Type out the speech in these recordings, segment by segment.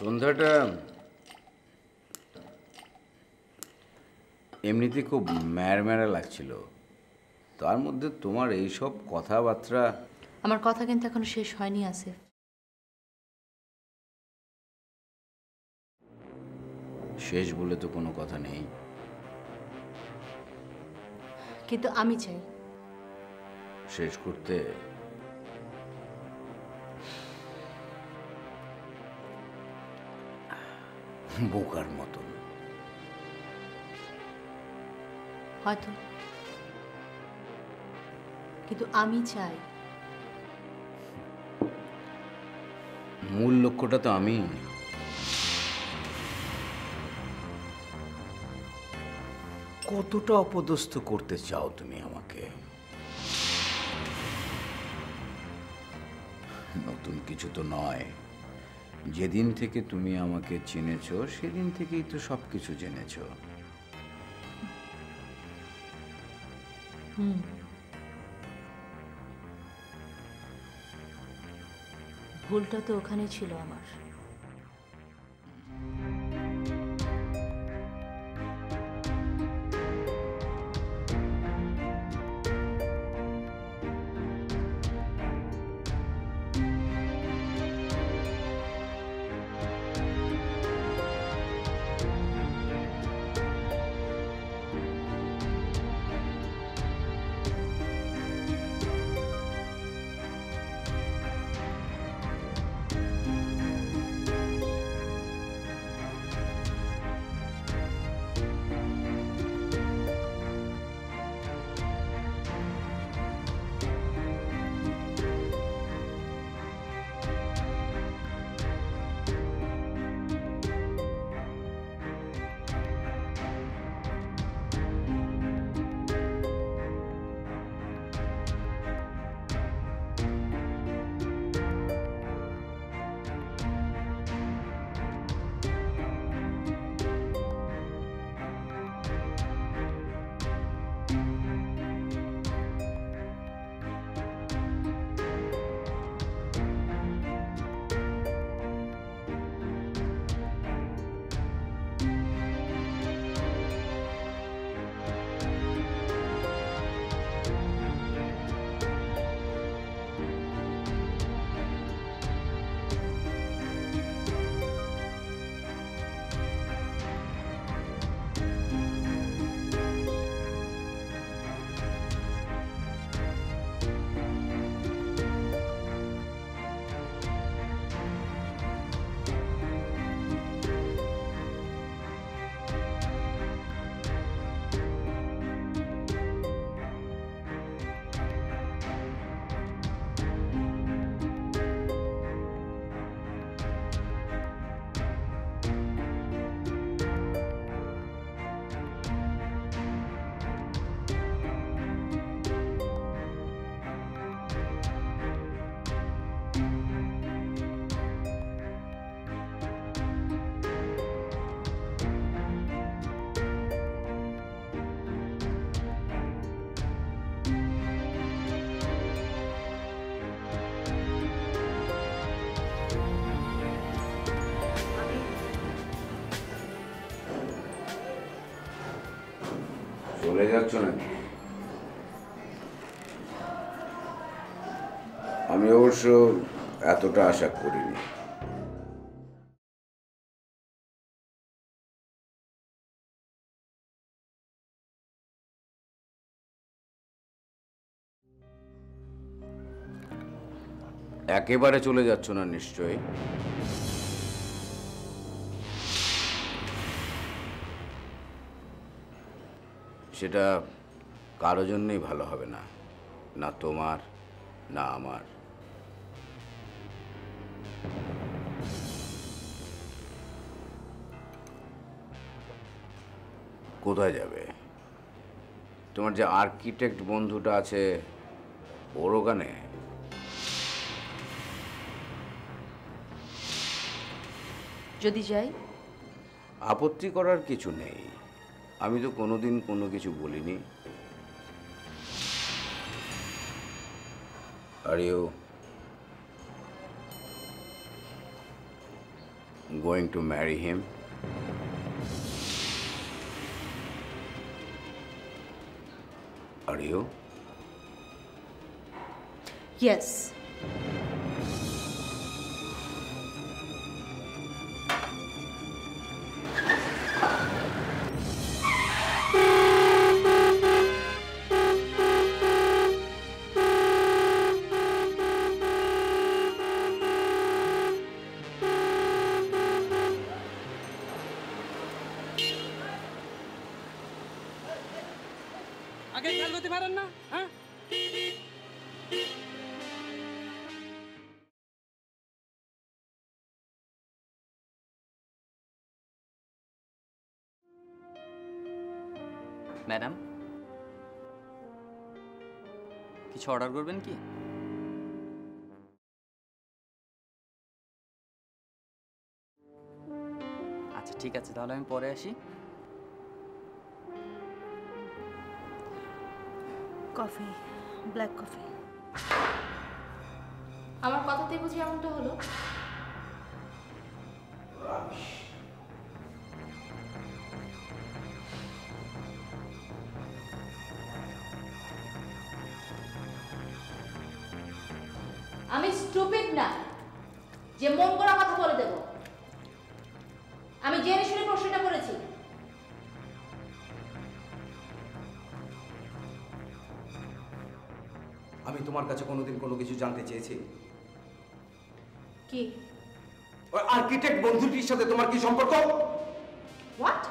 সন্ধ্যাটা এমনিতে খুব ম্যাড় লাগছিল, তার মধ্যে তোমার এইসব কথাবার্তা। আমার কথা কিন্তু এখনো শেষ হয়নি আসিফ। শেষ বলে তো কোনো কথা নেই। কিন্তু আমি চাই শেষ করতে বোকার মতন। হয়তো, কিন্তু আমি চাই। মূল লক্ষ্যটা তো আমি। কতটা অপদস্থ করতে চাও তুমি আমাকে? নতুন কিছু তো নয়, যেদিন থেকে তুমি আমাকে চিনেছো সেদিন থেকেই তো সব কিছু জেনেছো। ভুলটা তো ওখানেই ছিল আমার। চলে যাচ্ছ নাকি? আমি অবশ্য এতটা আশা করিনি। একেবারে চলে যাচ্ছ না নিশ্চয়ই? সেটা কারো জন্যই ভালো হবে না, না তোমার না আমার। কোথায় যাবে? তোমার যে আর্কিটেক্ট বন্ধুটা আছে ওর ওখানে? যদি যাই? আপত্তি করার কিছু নেই, আমি তো কোনোদিন কোনো কিছু বলিনি। আর going to marry him? Are you? Yes. আগে খেয়াল করতে পারেন না? হ্যাঁ, ম্যাডাম, কিছু অর্ডার করবেন কি? আচ্ছা ঠিক আছে, তাহলে আমি পরে আসি। Coffee, black coffee. আমার কথাতেই বুঝি এমনটা হলো? আমি স্টুপিড না যে মন করা কথা বলে দেব। আমি জেনে শুনে প্রশ্নটা করেছি। আমি তোমার কাছে কোনোদিন কোনো কিছু জানতে চেয়েছি? কি? ওই আর্কিটেক্ট বন্ধুটির সাথে তোমার কি সম্পর্ক? হোয়াট?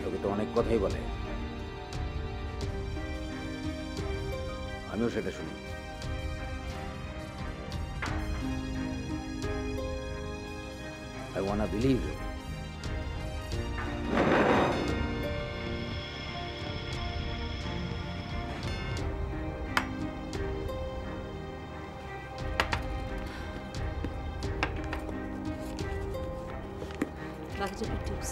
লোকে তো অনেক কথাই বলে, আমিও সেটা শুনি। I wanna believe you. That's a good tips.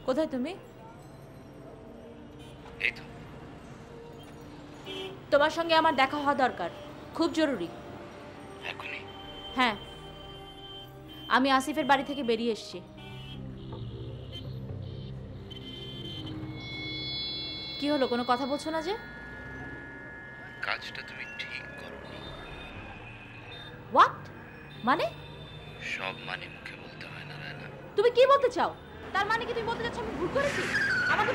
কোথায় তুমি? এই তো। তোমার সঙ্গে আমার দেখা হওয়া দরকার, খুব জরুরি। এখনই? হ্যাঁ, আমি আসিফের বাড়ি থেকে বেরিয়ে এসেছি। কি হলো, কোনো কথা বলছো না যে? কাজটা তুমি ঠিক করোনি। হোয়াট মানে? সব মানে মুখে বলতে হয় না, রায়না। তুমি কি বলতে চাও? তার মানে কি তুমি বলতে চাচ্ছ আমি ভুল করেছি? আমাকে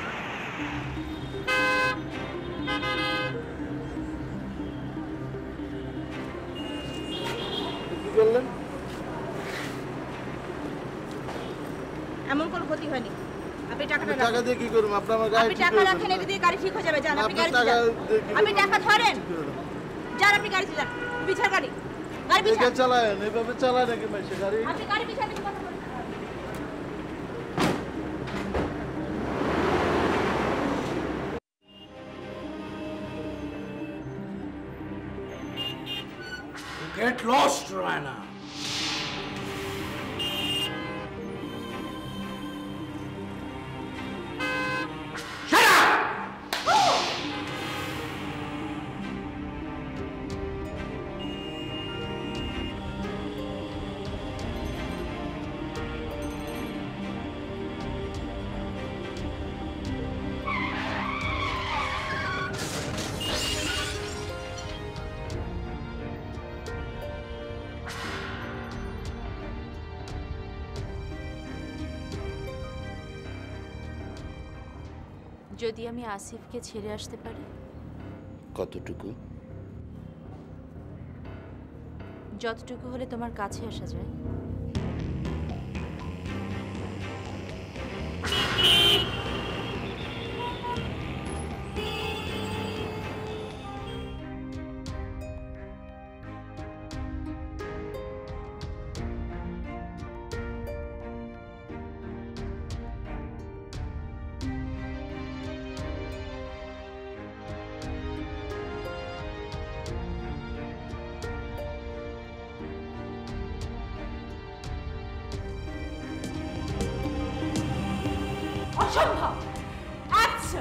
কি বললেন? এমন কোনো ক্ষতি হয়নি। আপনি টাকাটা টাকা রাখেন। দিয়ে কি করব? আপনি আমার গাড়ি আপনি ঠিক টাকা করে রাখেন, দেন। এটা দিয়ে গাড়ি ঠিক হয়ে যাবে। যান, আপনি আপনি গাড়িতে টাকা যান। দিয়ে কি আপনি করব? টাকা ধরেন। ঠিক করে দেন। যান, আপনি গাড়িতে যান। পিছার গাড়ি। গাড়ি দেখে পিছান। চালায়েন, এইভাবে চালায় নাকি মাইসে গাড়ি? আপনি গাড়ি পিছান, আমি কথা বলছি। Get lost, Rana. যদি আমি আসিফকে ছেড়ে আসতে পারি। কতটুকু? যতটুকু হলে তোমার কাছে আসা যায়। অসম্ভব। আচ্ছা,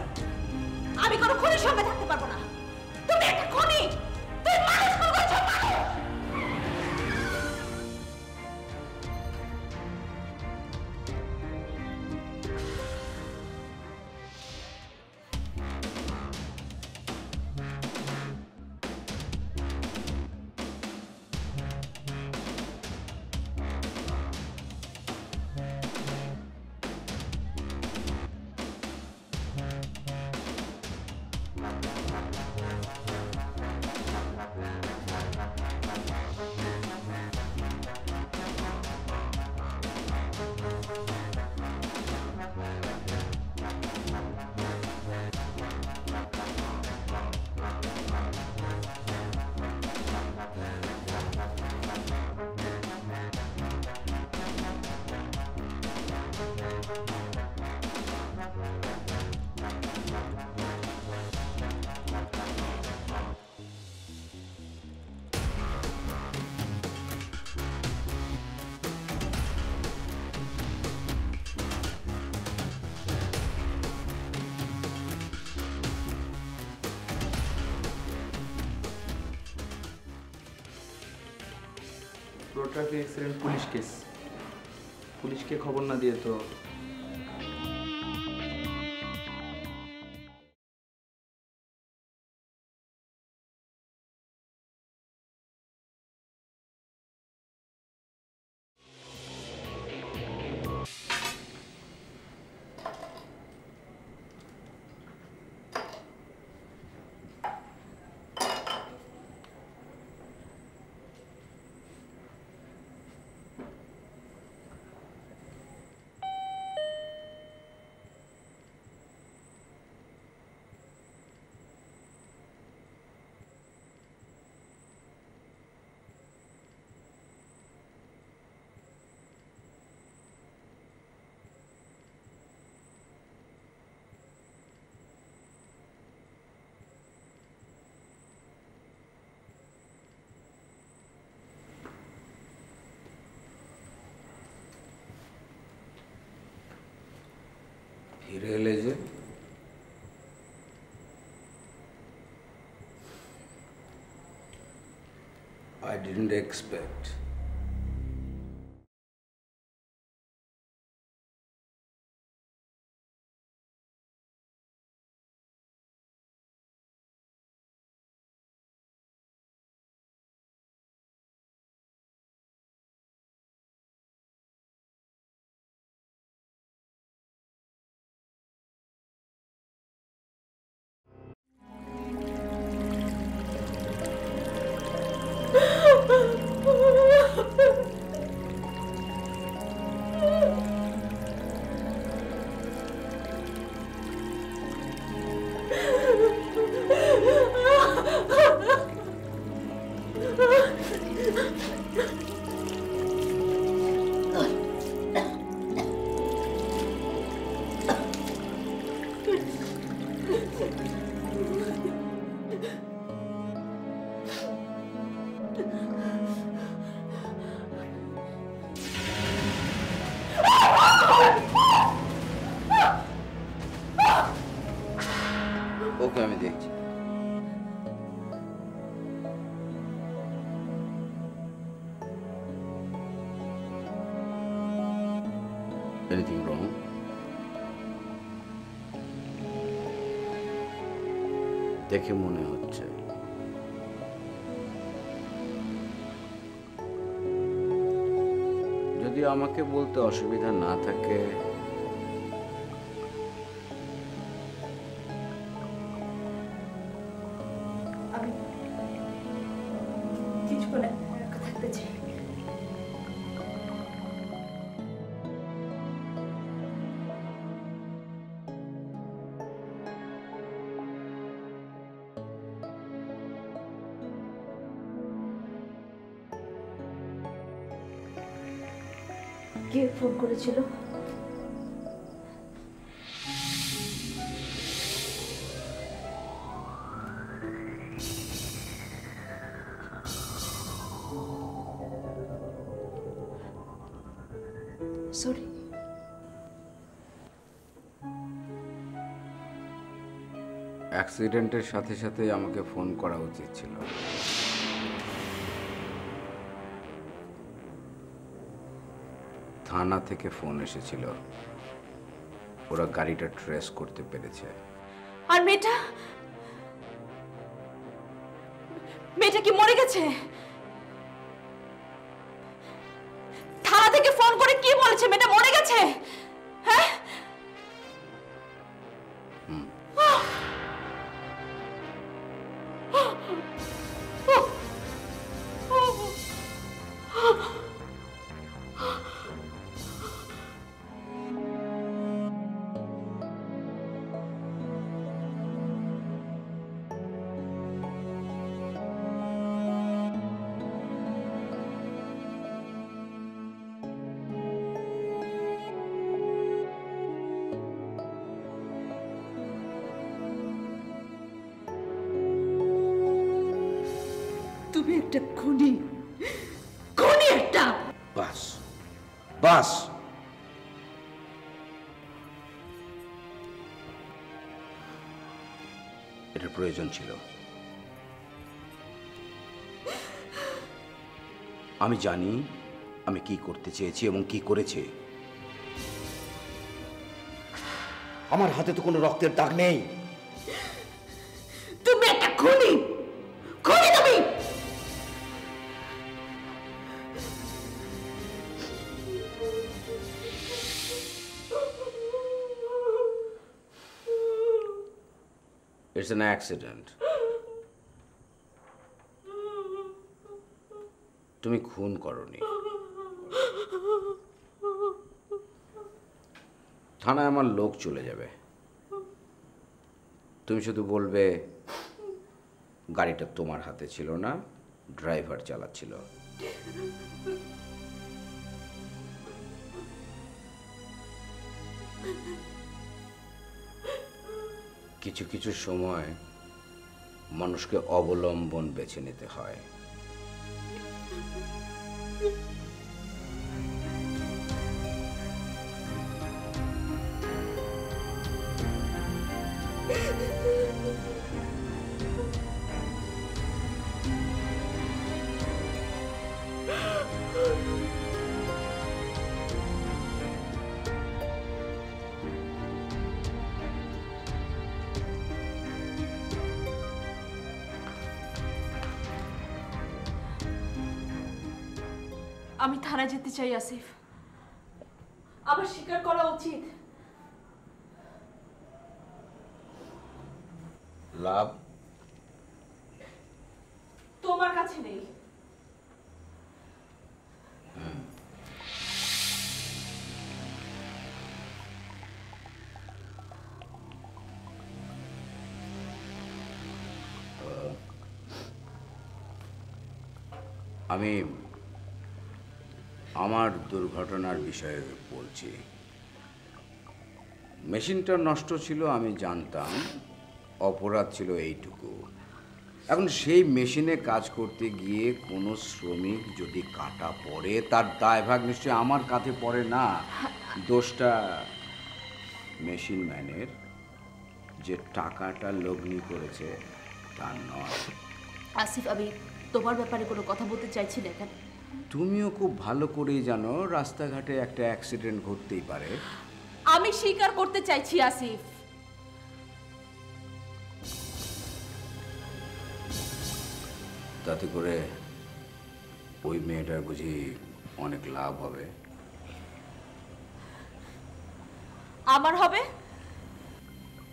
আমি কোনো খুনির সঙ্গে থাকতে পারবো না। তুমি একটা খুনি, তুমি মানুষ খুন করছো, মানুষ। Road traffic accident police case. পুলিশকে খবর না দিয়ে তো ফিরে এলে যে? I didn't expect. ওকে আমি দেখছি। Anything wrong? দেখে মনে হচ্ছে। যদি আমাকে বলতে অসুবিধা না থাকে কে ফোন করেছিল? সরি। অ্যাক্সিডেন্টের সাথে সাথে আমাকে ফোন করা উচিত ছিল। থানা থেকে ফোন এসেছিল, ওরা গাড়িটা ট্রেস করতে পেরেছে। আর মেয়েটা কি মরে গেছে? থানা থেকে ফোন করে কি বলেছে মেয়েটা মরে গেছে? হ্যাঁ, তুমি একটা খুনি একটা। বাস বাস, এটার প্রয়োজন ছিল। আমি জানি আমি কি করতে চেয়েছি এবং কি করেছি। আমার হাতে তো কোনো রক্তের দাগ নেই। তুমি একটা খুনি তুমি। It's an accident. তুমি খুন করনি। থানায় আমার লোক চলে যাবে, তুমি শুধু বলবে গাড়িটা তোমার হাতে ছিল না, ড্রাইভার চালাচ্ছিল। কিছু কিছু সময় মানুষকে অবলম্বন বেছে নিতে হয়। আমি থানায় যেতে চাই আসিফ, আমার স্বীকার করা উচিত। লাভ তোমার কাছে নেই। আমি আমার দুর্ঘটনার বিষয়ে বলছি। মেশিনটা নষ্ট ছিল, আমি জানতাম। অপরাধ ছিল এইটুকু। এখন সেই মেশিনে কাজ করতে গিয়ে কোনো শ্রমিক যদি কাটা পড়ে, তার দায়ভাগ নিশ্চয়ই আমার কাঁধে পড়ে না। দোষটা মেশিন ম্যানের, যে টাকাটা লগ্নি করেছে তার নয়। আসিফ, আমি তোমার ব্যাপারে কোনো কথা বলতে চাইছি না এখানে। তুমিও খুব ভালো করেই জানো রাস্তাঘাটে একটা অ্যাক্সিডেন্ট ঘটতেই পারে। আমি স্বীকার করতে চাইছি আসিফ। তাতে করে ওই মেয়েটার বুঝি অনেক লাভ হবে। আমার হবে?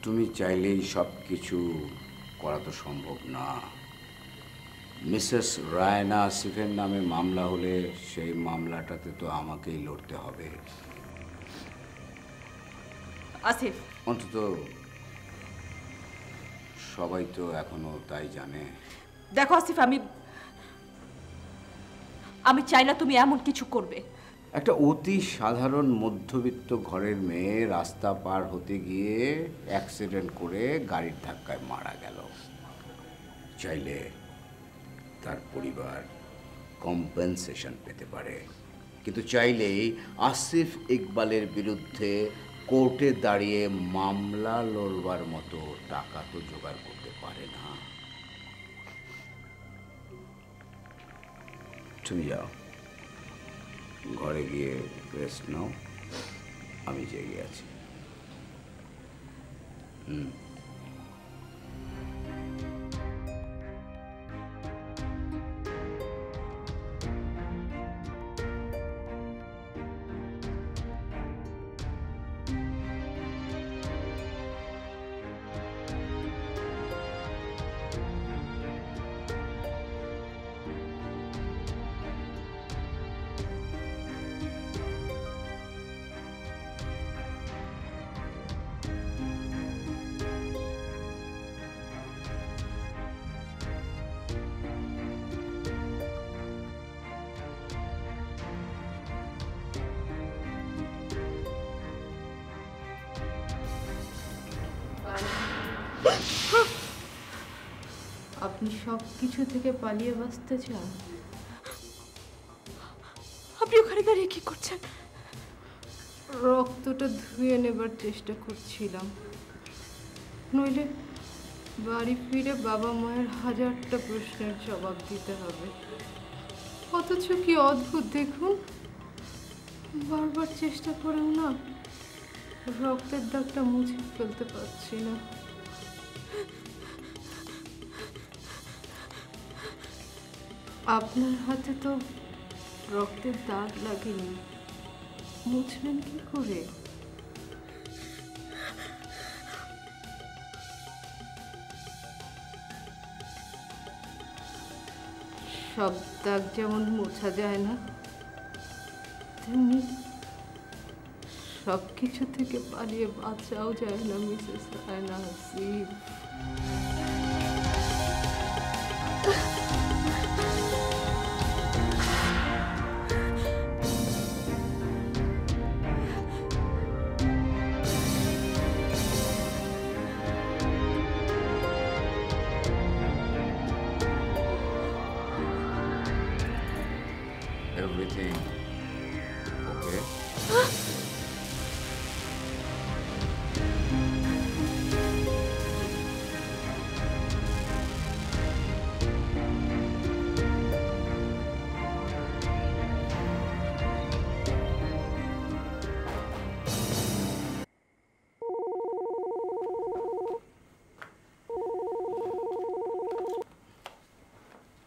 তুমি চাইলেই সব কিছু করা তো সম্ভব না। মিসেস রায়না আসিফের নামে মামলা হলে সেই মামলাটাতে তো আমাকেই লড়তে হবে। আসিফ, অন্তত সবাই তো এখনো তাই জানে। দেখো আসিফ, আমি চাই না তুমি এমন কিছু করবে। একটা অতি সাধারণ মধ্যবিত্ত ঘরের মেয়ে রাস্তা পার হতে গিয়ে অ্যাক্সিডেন্ট করে গাড়ির ধাক্কায় মারা গেল। চাইলে তার পরিবার কম্পেনসেশন পেতে পারে, কিন্তু চাইলেই আসিফ ইকবালের বিরুদ্ধে কোর্টে দাঁড়িয়ে মামলা লড়বার মতো টাকা তো জোগাড় করতে পারে না। তুমি যাও, ঘরে গিয়ে রেস্ট নাও, আমি জেগে আছি। আপনি সব কিছু থেকে পালিয়ে বাঁচতে চান? আপনি ওখানে দাঁড়িয়ে কি করছেন? রক্তটা ধুয়ে নেবার চেষ্টা করছিলাম, নইলে বাড়ি ফিরে বাবা মায়ের হাজারটা প্রশ্নের জবাব দিতে হবে। অথচ কি অদ্ভুত দেখুন, বারবার চেষ্টা করেও না রক্তের দাগটা মুছে ফেলতে পারছি না। আপনার হাতে তো রক্তের দাগ লাগেনি, মুছলেন কি করে? সব দাগ যেমন মোছা যায় না, তেমনি সব কিছু থেকে পালিয়ে বাঁচাও যায় না Mrs Raina Hasif. Everything okay?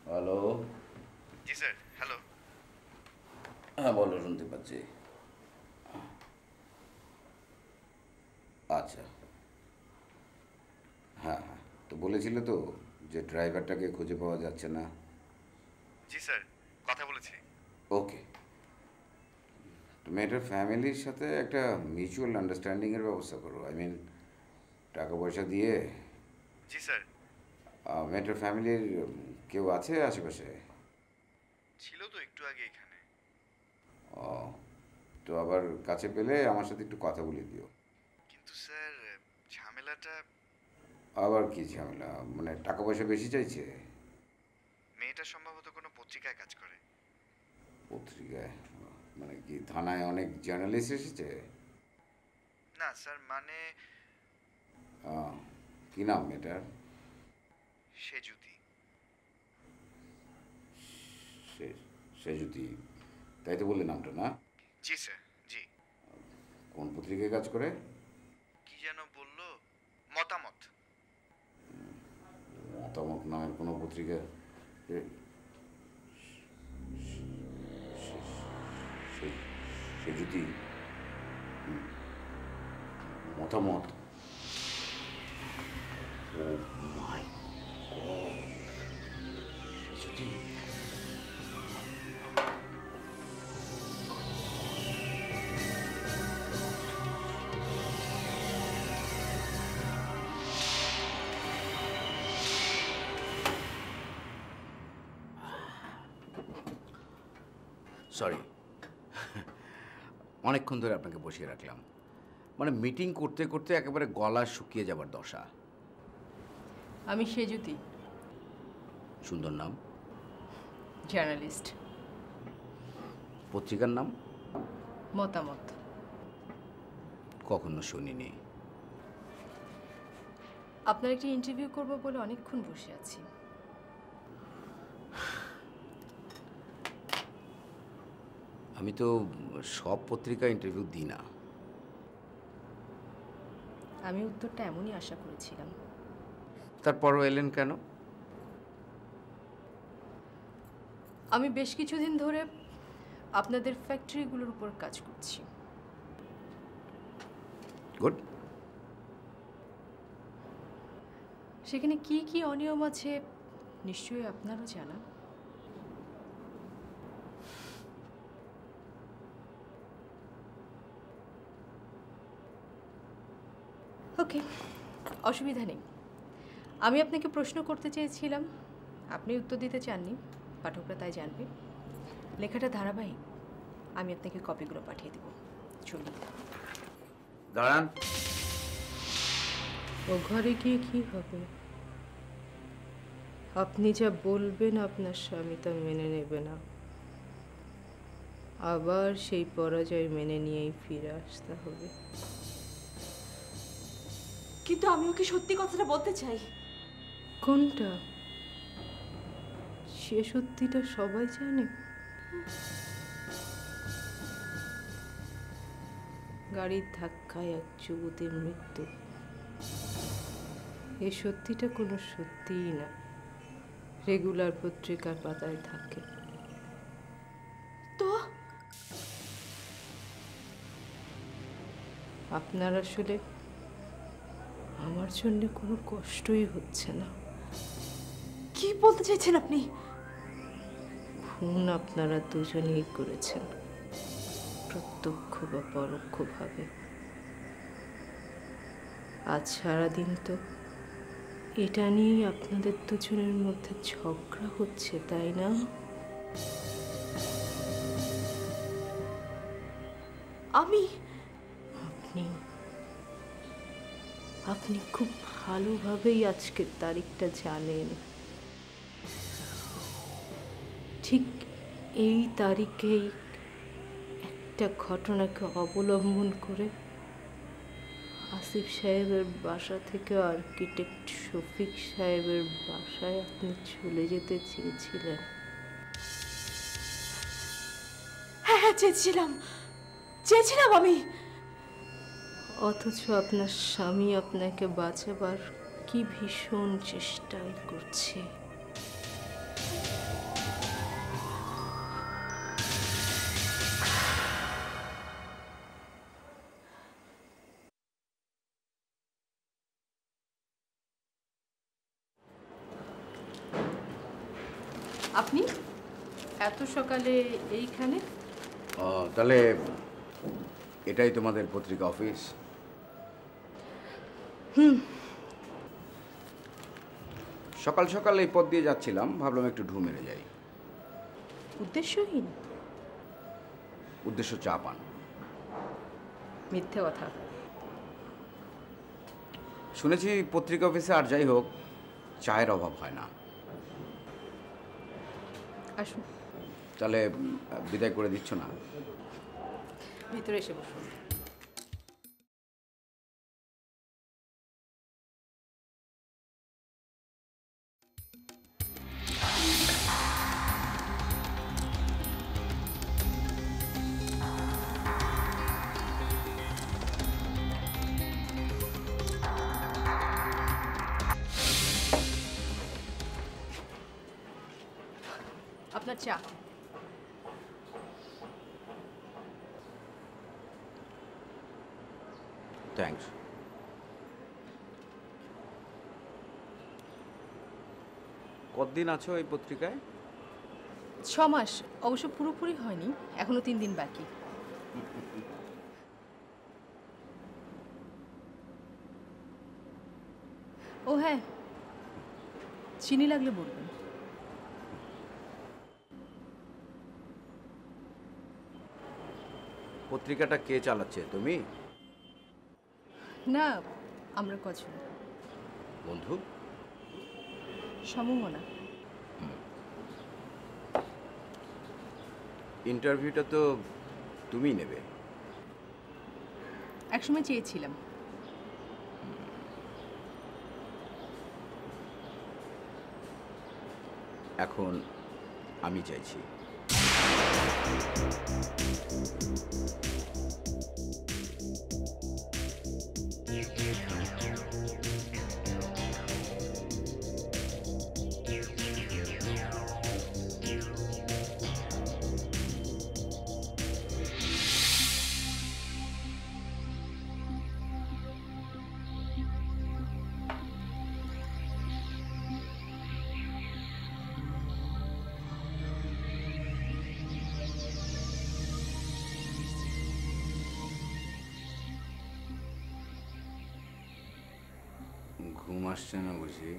Hello. জি স্যার, হ্যালো। হ্যাঁ বলো, শুনতে পাচ্ছি। আচ্ছা, হ্যাঁ হ্যাঁ, তো বলেছিলে তো যে ড্রাইভারটাকে খুঁজে পাওয়া যাচ্ছে না। জি স্যার, কথা বলেছি। ওকে, তো মেয়েটার ফ্যামিলির সাথে একটা মিউচুয়াল আন্ডারস্ট্যান্ডিংয়ের ব্যবস্থা করো। টাকা পয়সা দিয়ে। জি স্যার। মেয়েটার ফ্যামিলির কেউ আছে আশেপাশে? ছিল তো একটু আগে এখানে। ও, তো আবার কাছে পেলে আমার সাথে একটু কথা বলে দিও। কিন্তু স্যার, ঝামেলাটা। আবার কি ঝামেলা? মানে টাকা পয়সা বেশি চাইছে? মেয়েটা সম্ভবত কোনো পত্রিকায় কাজ করে। পত্রিকায়? মানে কি থানায় অনেক জার্নালিস্ট এসেছে? না স্যার, মানে কি নাম মেয়েটার? সেজুতি। সেজুতি, তাই তো বললে নামটা, না? জি স্যার, জি। কোন পত্রিকায় কাজ করে? কি যেন বললো, মতামত। মতামত নামের কোনো পত্রিকা? সেজুতি, মতামত। ও মাই গড, সেজুতি। সরি, অনেকক্ষণ ধরে আপনাকে বসিয়ে রাখলাম, মানে মিটিং করতে করতে একেবারে গলা শুকিয়ে যাবার দশা। আমি সেজুতি, সুন্দর নাম। জার্নালিস্ট। পত্রিকার নাম? মতামত। কখনো শুনিনি। আপনার একটি ইন্টারভিউ করব বলে অনেকক্ষণ বসে আছি। আমি তো সব পত্রিকা ইন্টারভিউ দিই না। আমি উত্তরটা এমনই আশা করেছিলাম। তারপরও এলেন কেন? আমি বেশ কিছুদিন ধরে আপনাদের ফ্যাক্টরিগুলোর উপর কাজ করছি। গুড। সেখানে কি কি অনিয়ম আছে নিশ্চয়ই আপনারও জানা। ওকে, অসুবিধা নেই। আমি আপনাকে প্রশ্ন করতে চেয়েছিলাম, আপনি উত্তর দিতে চাননি, পাঠকরা তাই জানবে। লেখাটা ধারাবাহিক, আমি আপনাকে কপিগুলো পাঠিয়ে দেব। চলি। দাঁড়ান। ও ঘরে গিয়ে কি হবে? আপনি যা বলবেন আপনার স্বামী তা মেনে নেবে না, আবার সেই পরাজয় মেনে নিয়েই ফিরে আসতে হবে। কিন্তু আমি ওকে সত্যি কথাটা বলতে চাই। কোনটা? সে সত্যিটা সবাই জানে। গাড়ির ধাক্কায় এক যুবতীর মৃত্যু, এই সত্যিটা কোনো সত্যিই না, রেগুলার পত্রিকার পাতায় থাকে। তো আপনার আসলে আমার জন্য কোনো কষ্টই হচ্ছে না। কি বলতে চাইছেন আপনি? খুন আপনারা দুজনেই করেছেন, প্রত্যক্ষ বা পরোক্ষভাবে। আজ সারাদিন তো এটা নিয়েই আপনাদের দুজনের মধ্যে ঝগড়া হচ্ছে, তাই না? আপনি খুব ভালোভাবেই আজকের তারিখটা জানেন। ঠিক এই তারিখেই একটা ঘটনাকে অবলম্বন করে আসিফ সাহেবের বাসা থেকে আর্কিটেক্ট শফিক সাহেবের বাসায় আপনি চলে যেতে চেয়েছিলেন। হ্যাঁ হ্যাঁ, চেয়েছিলাম আমি। অথচ আপনার স্বামী আপনাকে বাঁচাবার কি ভীষণ চেষ্টাই করছে। আপনি এত সকালে এইখানে? তাহলে এটাই তোমাদের পত্রিকা অফিস? সকাল সকাল এই পথ দিয়ে যাচ্ছিলাম, ভাবলাম একটু ঢু মেরে যাই। উদ্দেশ্যহীন? উদ্দেশ্য চা পান। মিথ্যে কথা। শুনেছি পত্রিকা অফিসে আর যাই হোক চায়ের অভাব হয় না। আসুন। তাহলে বিদায় করে দিচ্ছ না? ভিতরে এসে বসুন। আপনার চা। থ্যাঙ্কস। কতদিন আছো এই পত্রিকায়? 6 মাস, অবশ্য পুরোপুরি হয়নি, এখনো 3 দিন বাকি। ও হ্যাঁ, চিনি লাগলে বলবেন। পত্রিকাটা কে চালাচ্ছে, তুমি? না, আমরা কজন। বন্ধু? সমমনা। ইন্টারভিউটা তো তুমি নেবে। একসময় চেয়েছিলাম। এখন আমি চাইছি। ঘুম আসছে না বুঝি?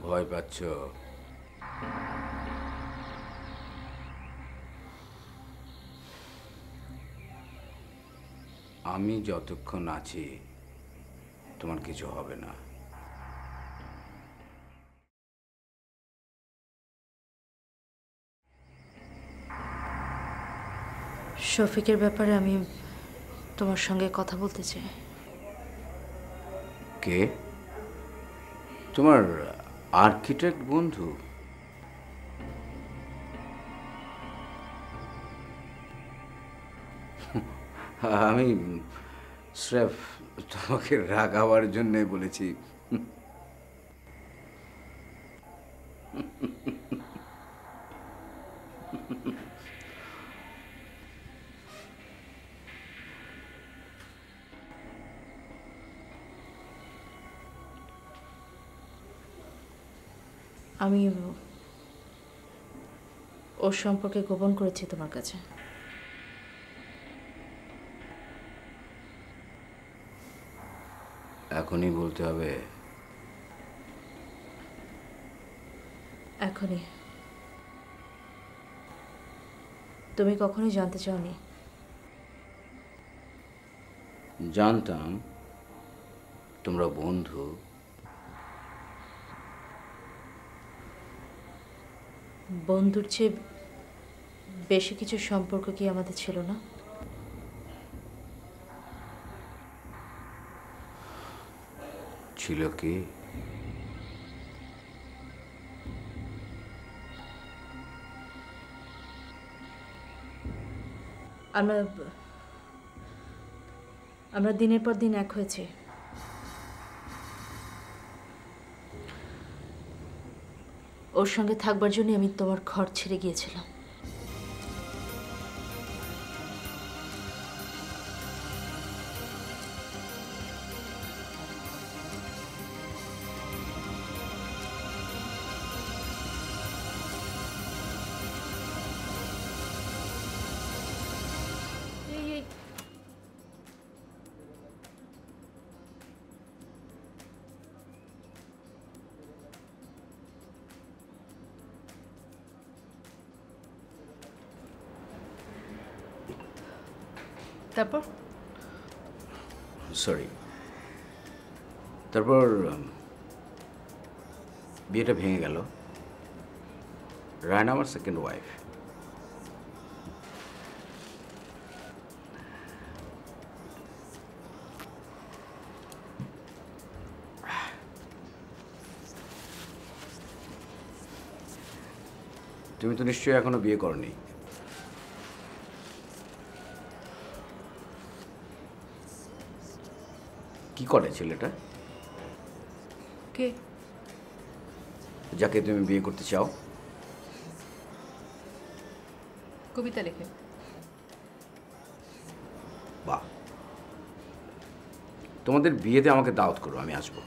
ভয় পাচ্ছ? আমি যতক্ষণ আছি তোমার কিছু হবে না। শফিকের ব্যাপারে আমি তোমার সঙ্গে কথা বলতে চাই। কে? তোমার আর্কিটেক্ট বন্ধু? আমি স্রেফ তোমাকে রাগাবার জন্যে বলেছি। আমি ওর সম্পর্কে গোপন করেছি তোমার কাছে। এখনই বলতে হবে? এখনই। তুমি কখনোই জানতে চাওনি? জানতাম তোমরা বন্ধু। বন্ধুর চেয়ে বেশি কিছু সম্পর্ক কি আমাদের ছিল না? ছিল কি? আমরা দিনের পর দিন এক হয়েছি। ওর সঙ্গে থাকবার জন্য আমি তোমার ঘর ছেড়ে গিয়েছিলাম। তারপর সরি। তারপর বিয়েটা ভেঙে গেল। রায়না আমার সেকেন্ড ওয়াইফ। তুমি তো নিশ্চয়ই এখনো বিয়ে করনি। কি করে ছেলেটা? কে? যাকে তুমি বিয়ে করতে চাও? কবিতা লেখে। বাহ, তোমাদের বিয়েতে আমাকে দাওয়াত করো, আমি আসবো।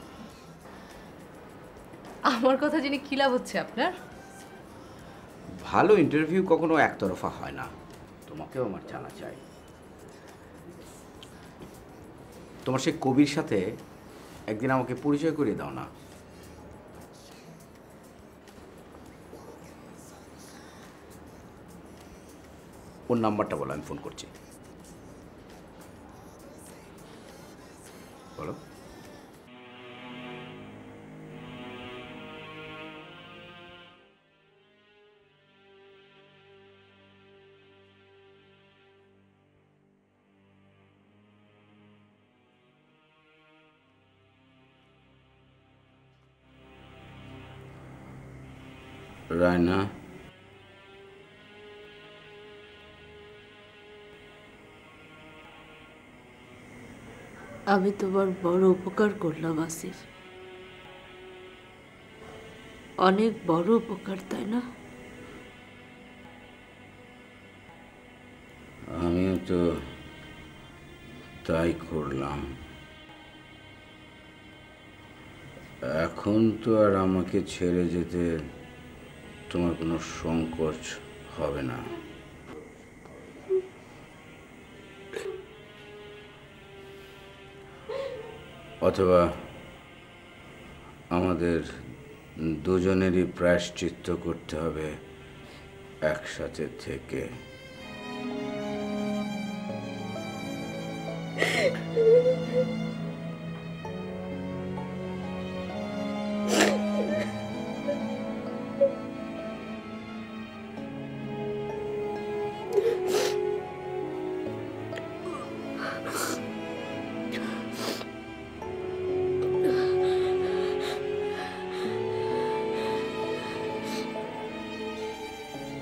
আমার কথা জেনে কি লাভ হচ্ছে আপনার? ভালো ইন্টারভিউ কখনো একতরফা হয় না, তোমাকেও আমার জানা চাই। তোমার সেই কবির সাথে একদিন আমাকে পরিচয় করিয়ে দাও না। ওর নাম্বারটা বলো, আমি ফোন করছি। বলো। রায়না, আমি তোমার বড় উপকার করলাম আসিফ, অনেক বড় উপকার, তাই না? আমিও তো তাই করলাম। এখন তো আর আমাকে ছেড়ে যেতে তোমার কোনো সংকোচ হবে না। অথবা আমাদের দুজনেরই প্রায়শ্চিত্ত করতে হবে একসাথে থেকে।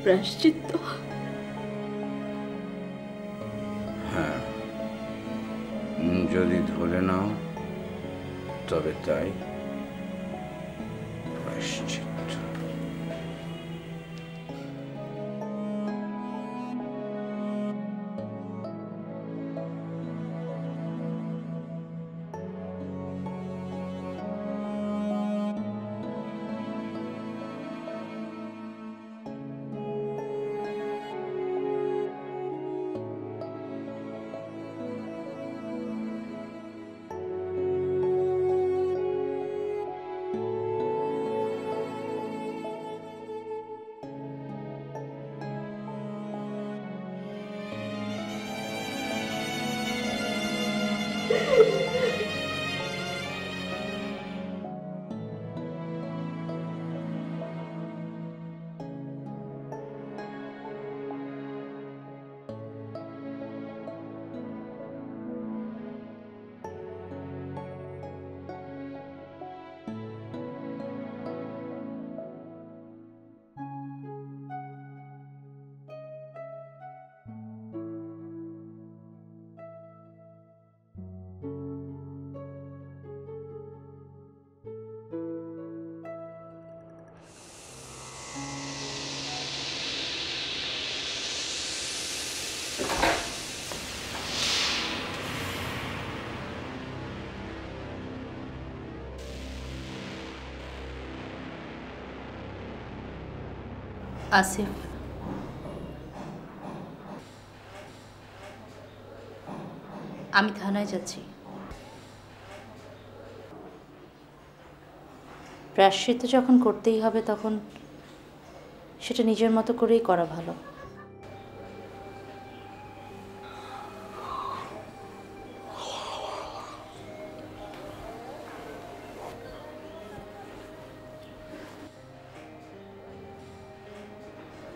প্রায়শ্চিত্ত? হ্যাঁ, যদি ধরে নাও তবে তাই প্রায়শ্চিত্ত। আসিফ, আমি থানায় যাচ্ছি। প্রায়শ্চিত্ত যখন করতেই হবে তখন সেটা নিজের মতো করেই করা ভালো।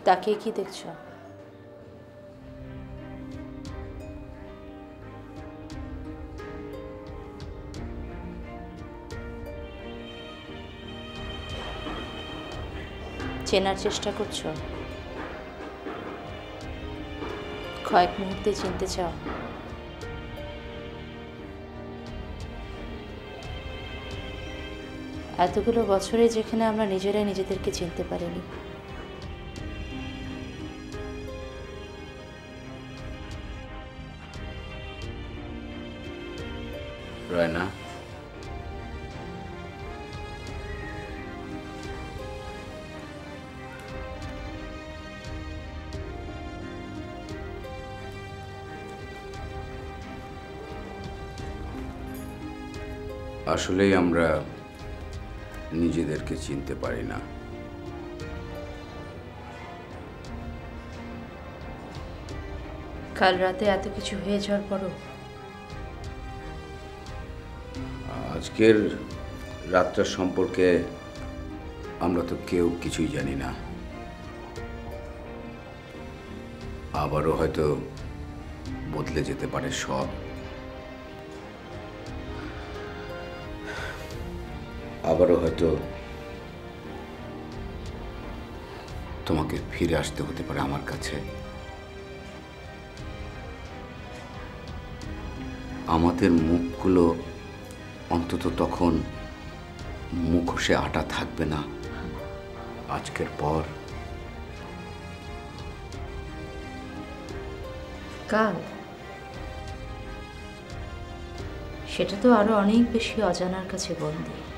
তাকিয়ে কি দেখছো? চেনার চেষ্টা করছো? কয়েক মুহূর্তে চিনতে চাও? এতগুলো বছরে যেখানে আমরা নিজেরাই নিজেদেরকে চিনতে পারিনি, রায়না, আসলেই আমরা নিজেদেরকে চিনতে পারি না। কাল রাতে এত কিছু হয়ে যাওয়ার পরও আজকের রাতটা সম্পর্কে আমরা তো কেউ কিছুই জানি না। আবারও হয়তো বদলে যেতে পারে সব। আবারও হয়তো তোমাকে ফিরে আসতে হতে পারে আমার কাছে। আমাদের মুখগুলো অন্তত তখন মুখোশে আটা থাকবে না। আজকের পর কাল সেটা তো আরো অনেক বেশি অজানার কাছে বন্দী।